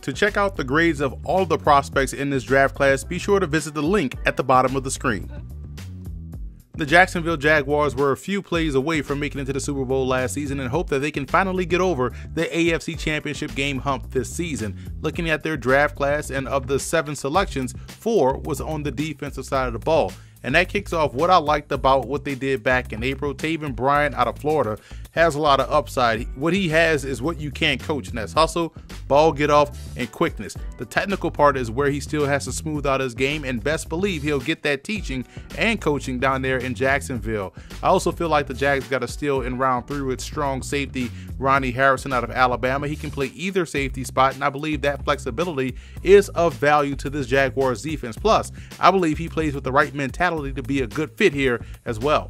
To check out the grades of all the prospects in this draft class, be sure to visit the link at the bottom of the screen. The Jacksonville Jaguars were a few plays away from making it to the Super Bowl last season and hope that they can finally get over the AFC Championship game hump this season. Looking at their draft class, and of the 7 selections, 4 was on the defensive side of the ball. And that kicks off what I liked about what they did back in April. Taven Bryan out of Florida has a lot of upside. What he has is what you can't coach, and that's hustle, ball get off, and quickness. The technical part is where he still has to smooth out his game, and best believe he'll get that teaching and coaching down there in Jacksonville. I also feel like the Jags got a steal in round 3 with strong safety Ronnie Harrison out of Alabama. He can play either safety spot, and I believe that flexibility is of value to this Jaguars defense. Plus, I believe he plays with the right mentality to be a good fit here as well.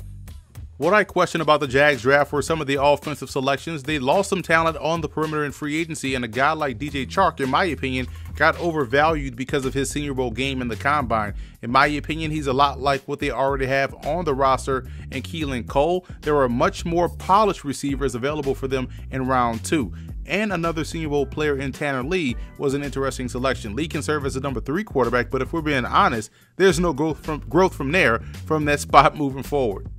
What I question about the Jags draft were some of the offensive selections. They lost some talent on the perimeter in free agency, and a guy like DJ Chark, in my opinion, got overvalued because of his Senior Bowl game in the Combine. In my opinion, he's a lot like what they already have on the roster in Keelan Cole. There are much more polished receivers available for them in round 2. And another Senior Bowl player in Tanner Lee was an interesting selection. Lee can serve as a number 3 quarterback, but if we're being honest, there's no growth from there from that spot moving forward.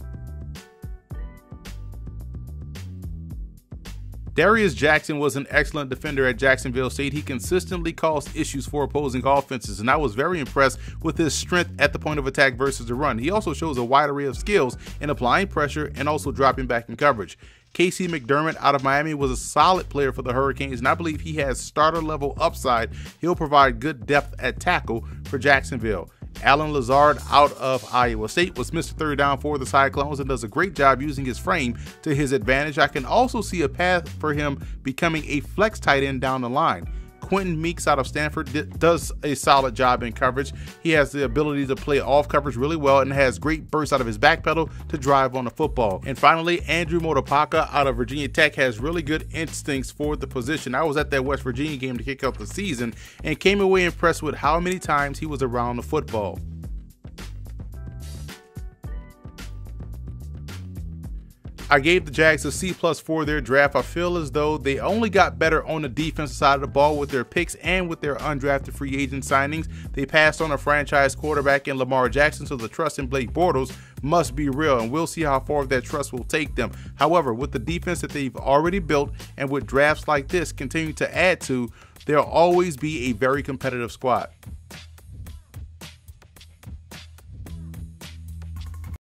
Darius Jackson was an excellent defender at Jacksonville State. He consistently caused issues for opposing offenses, and I was very impressed with his strength at the point of attack versus the run. He also shows a wide array of skills in applying pressure and also dropping back in coverage. Casey McDermott out of Miami was a solid player for the Hurricanes, and I believe he has starter level upside. He'll provide good depth at tackle for Jacksonville. Alan Lazard out of Iowa State was Mr. Third Down for the Cyclones and does a great job using his frame to his advantage. I can also see a path for him becoming a flex tight end down the line. Quentin Meeks out of Stanford does a solid job in coverage. He has the ability to play off coverage really well and has great bursts out of his back pedal to drive on the football. And finally, Andrew Motopaka out of Virginia Tech has really good instincts for the position. I was at that West Virginia game to kick off the season and came away impressed with how many times he was around the football. I gave the Jags a C+ for their draft. I feel as though they only got better on the defensive side of the ball with their picks and with their undrafted free agent signings. They passed on a franchise quarterback in Lamar Jackson, so the trust in Blake Bortles must be real, and we'll see how far that trust will take them. However, with the defense that they've already built and with drafts like this continue to add to, there'll always be a very competitive squad.